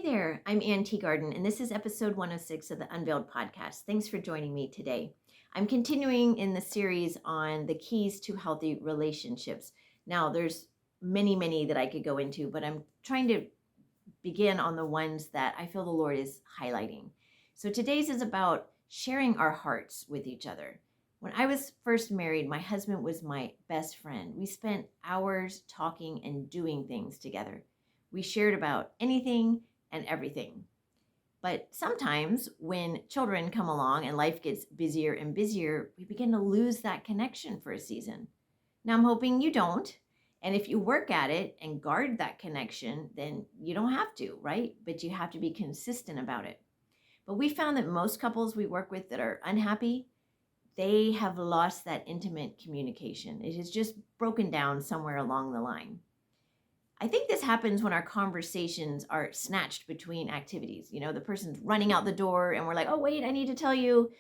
there, I'm Ann Teagarden, and this is episode 106 of the Unveiled podcast. Thanks for joining me today. I'm continuing in the series on the keys to healthy relationships. Now, there's many that I could go into, but I'm trying to begin on the ones that I feel the Lord is highlighting. So today's is about sharing our hearts with each other. When I was first married, my husband was my best friend. We spent hours talking and doing things together. We shared about anything and everything. But sometimes when children come along and life gets busier and busier, we begin to lose that connection for a season. Now, I'm hoping you don't. And if you work at it and guard that connection, then you don't have to, right? But you have to be consistent about it. But we found that most couples we work with that are unhappy, they have lost that intimate communication. It has just broken down somewhere along the line. I think this happens when our conversations are snatched between activities. You know, the person's running out the door and we're like, oh, wait, I need to tell you.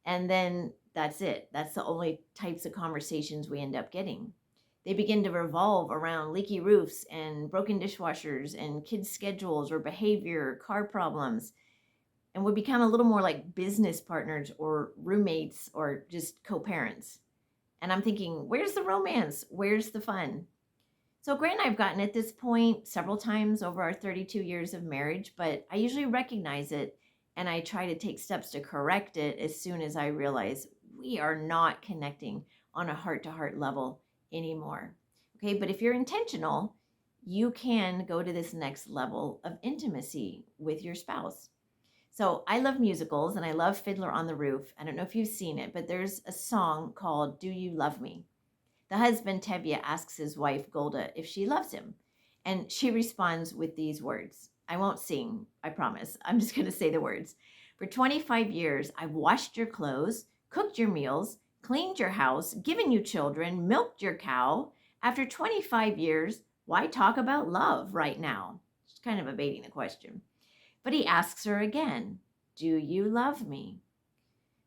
And then that's it. That's the only types of conversations we end up getting. They begin to revolve around leaky roofs and broken dishwashers and kids' schedules or behavior, car problems. And we become a little more like business partners or roommates or just co-parents. And I'm thinking, where's the romance? Where's the fun? So Grant and I have gotten at this point several times over our 32 years of marriage, but I usually recognize it and I try to take steps to correct it as soon as I realize we are not connecting on a heart-to-heart level anymore. Okay, but if you're intentional, you can go to this next level of intimacy with your spouse. So I love musicals and I love Fiddler on the Roof. I don't know if you've seen it, but there's a song called Do You Love Me? The husband, Tevye, asks his wife, Golda, if she loves him. And she responds with these words. I won't sing, I promise. I'm just going to say the words. For 25 years, I've washed your clothes, cooked your meals, cleaned your house, given you children, milked your cow. After 25 years, why talk about love right now? It's kind of evading the question. But he asks her again, do you love me?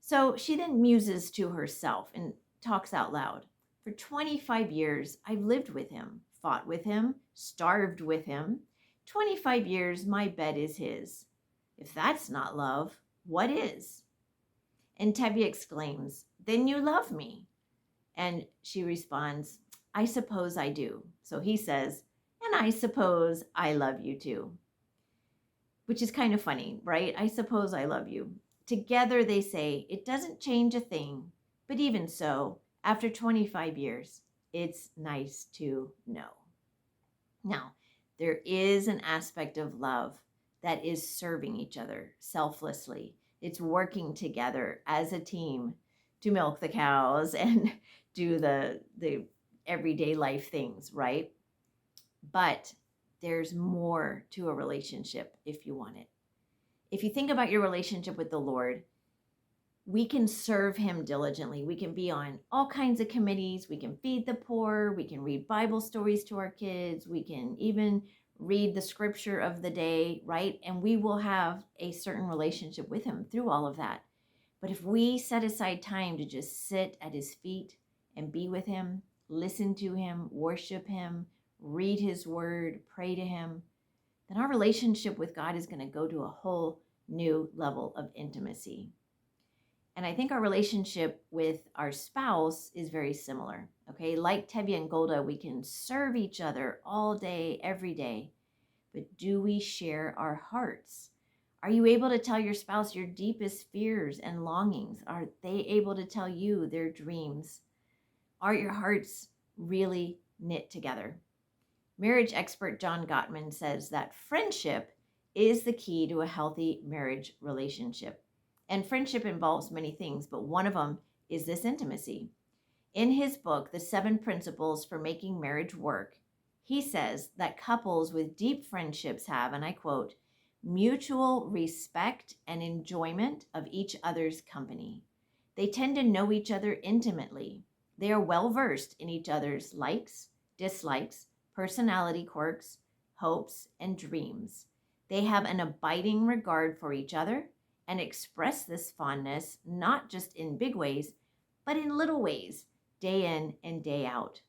So she then muses to herself and talks out loud. For 25 years, I've lived with him, fought with him, starved with him. 25 years, my bed is his. If that's not love, what is? And Tevye exclaims, then you love me. And she responds, I suppose I do. So he says, and I suppose I love you too. Which is kind of funny, right? I suppose I love you. Together they say, it doesn't change a thing, but even so, after 25 years, it's nice to know. Now, there is an aspect of love that is serving each other selflessly. It's working together as a team to milk the cows and do the everyday life things, right? But there's more to a relationship if you want it. If you think about your relationship with the Lord, we can serve him diligently. We can be on all kinds of committees. We can feed the poor. We can read Bible stories to our kids. We can even read the scripture of the day, right? And we will have a certain relationship with him through all of that. But if we set aside time to just sit at his feet and be with him, listen to him, worship him, read his word, pray to him, then our relationship with God is going to go to a whole new level of intimacy. And I think our relationship with our spouse is very similar, okay? Like Tevye and Golda, we can serve each other all day, every day. But do we share our hearts? Are you able to tell your spouse your deepest fears and longings? Are they able to tell you their dreams? Are your hearts really knit together? Marriage expert John Gottman says that friendship is the key to a healthy marriage relationship. And friendship involves many things, but one of them is this intimacy. In his book, The 7 Principles for Making Marriage Work, he says that couples with deep friendships have, and I quote, mutual respect and enjoyment of each other's company. They tend to know each other intimately. They are well versed in each other's likes, dislikes, personality quirks, hopes, and dreams. They have an abiding regard for each other and express this fondness not just in big ways, but in little ways, day in and day out.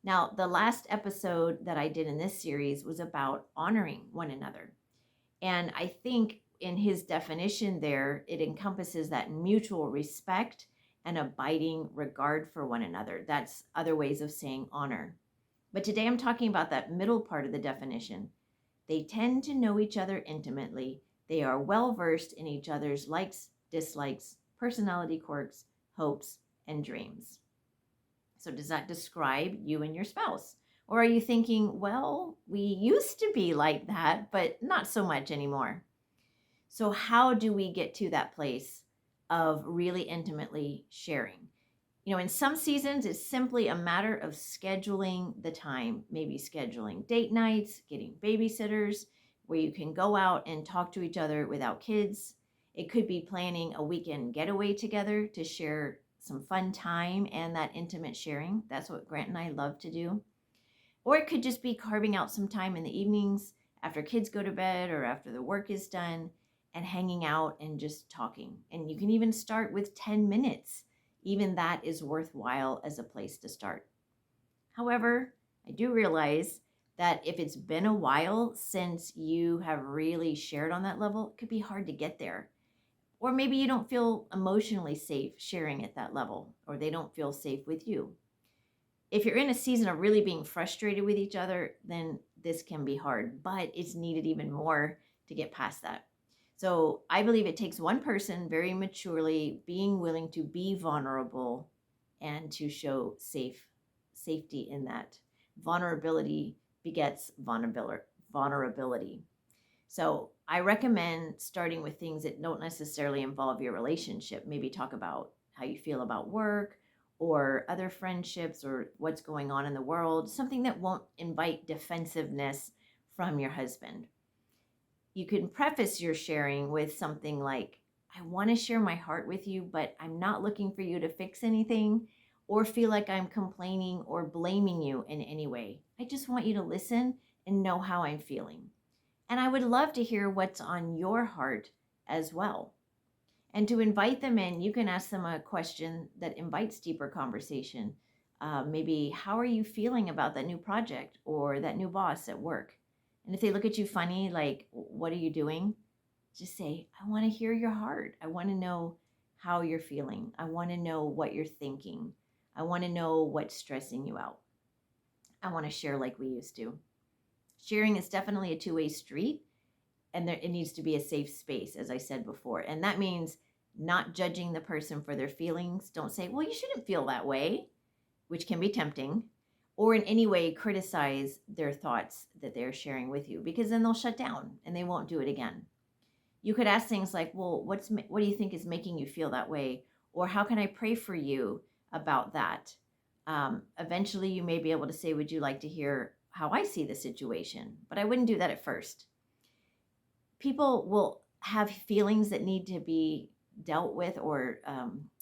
Now, the last episode that I did in this series was about honoring one another. And I think in his definition there, it encompasses that mutual respect and abiding regard for one another. That's other ways of saying honor. But today I'm talking about that middle part of the definition. They tend to know each other intimately. They are well versed in each other's likes, dislikes, personality quirks, hopes, and dreams. So does that describe you and your spouse? Or are you thinking, well, we used to be like that, but not so much anymore? So how do we get to that place of really intimately sharing? In some seasons, it's simply a matter of scheduling the time, maybe scheduling date nights, getting babysitters where you can go out and talk to each other without kids. It could be planning a weekend getaway together to share some fun time and that intimate sharing. That's what Grant and I love to do. Or it could just be carving out some time in the evenings after kids go to bed or after the work is done and hanging out and just talking. And you can even start with 10 minutes. Even that is worthwhile as a place to start. However, I do realize that if it's been a while since you have really shared on that level, it could be hard to get there. Or maybe you don't feel emotionally safe sharing at that level, or they don't feel safe with you. If you're in a season of really being frustrated with each other, then this can be hard, but it's needed even more to get past that. So I believe it takes one person very maturely being willing to be vulnerable and to show safety in that. Vulnerability begets vulnerability. So I recommend starting with things that don't necessarily involve your relationship. Maybe talk about how you feel about work or other friendships or what's going on in the world, something that won't invite defensiveness from your husband. You can preface your sharing with something like, I want to share my heart with you, but I'm not looking for you to fix anything or feel like I'm complaining or blaming you in any way. I just want you to listen and know how I'm feeling. And I would love to hear what's on your heart as well. And to invite them in, you can ask them a question that invites deeper conversation. Maybe, how are you feeling about that new project or that new boss at work? And if they look at you funny, like, what are you doing? Just say, I want to hear your heart. I want to know how you're feeling. I want to know what you're thinking. I want to know what's stressing you out. I want to share like we used to. Sharing is definitely a two-way street, and it needs to be a safe space, as I said before. And that means not judging the person for their feelings. Don't say, well, you shouldn't feel that way, which can be tempting, or in any way criticize their thoughts that they're sharing with you, because then they'll shut down and they won't do it again. You could ask things like, well, what do you think is making you feel that way? Or how can I pray for you about that? Eventually, you may be able to say, would you like to hear how I see the situation? But I wouldn't do that at first. People will have feelings that need to be dealt with or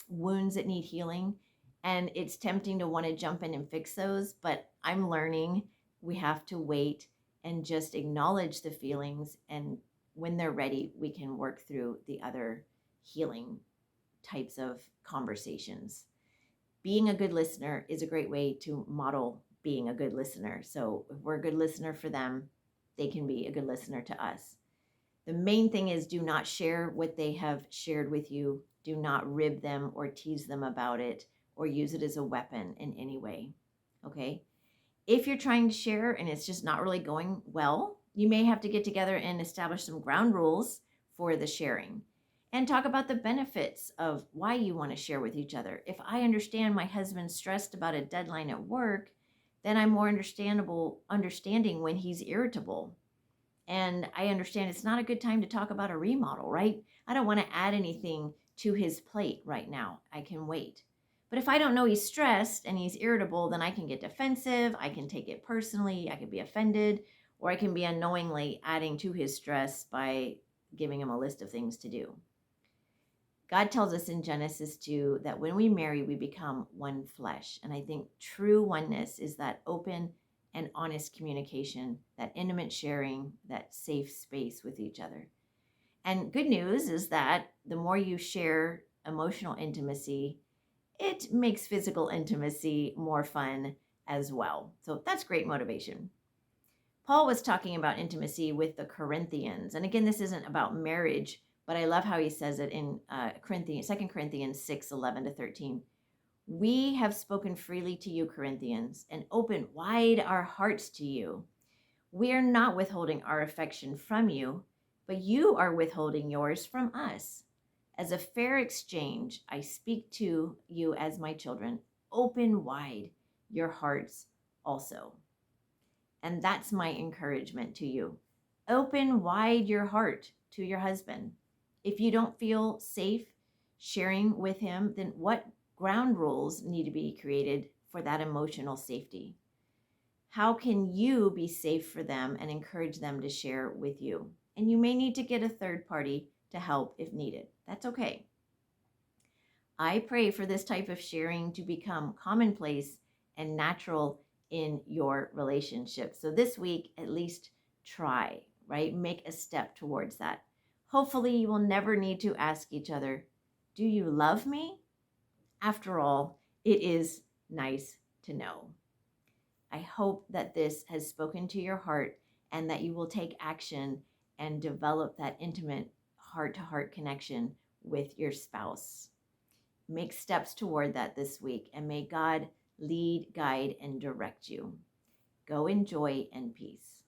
wounds that need healing. And it's tempting to want to jump in and fix those. But I'm learning we have to wait and just acknowledge the feelings. And when they're ready, we can work through the other healing types of conversations. Being a good listener is a great way to model being a good listener. So if we're a good listener for them, they can be a good listener to us. The main thing is, do not share what they have shared with you. Do not rib them or tease them about it or use it as a weapon in any way. Okay? If you're trying to share and it's just not really going well, you may have to get together and establish some ground rules for the sharing and talk about the benefits of why you want to share with each other. If I understand my husband's stressed about a deadline at work, then I'm more understanding when he's irritable. And I understand it's not a good time to talk about a remodel, right? I don't want to add anything to his plate right now. I can wait. But if I don't know he's stressed and he's irritable, then I can get defensive. I can take it personally. I can be offended, or I can be unknowingly adding to his stress by giving him a list of things to do. God tells us in Genesis 2 that when we marry, we become one flesh. And I think true oneness is that open and honest communication, that intimate sharing, that safe space with each other. And good news is that the more you share emotional intimacy, it makes physical intimacy more fun as well. So that's great motivation. Paul was talking about intimacy with the Corinthians. And again, this isn't about marriage, but I love how he says it in 2 Corinthians 6:11-13. We have spoken freely to you, Corinthians, and opened wide our hearts to you. We are not withholding our affection from you, but you are withholding yours from us. As a fair exchange, I speak to you as my children. Open wide your hearts also. And that's my encouragement to you. Open wide your heart to your husband. If you don't feel safe sharing with him, then what ground rules need to be created for that emotional safety? How can you be safe for them and encourage them to share with you? And you may need to get a third party to help if needed. That's okay. I pray for this type of sharing to become commonplace and natural in your relationship. So this week, at least try, right? Make a step towards that. Hopefully, you will never need to ask each other, do you love me? After all, it is nice to know. I hope that this has spoken to your heart and that you will take action and develop that intimate heart-to-heart connection with your spouse. Make steps toward that this week, and may God lead, guide, and direct you. Go in joy and peace.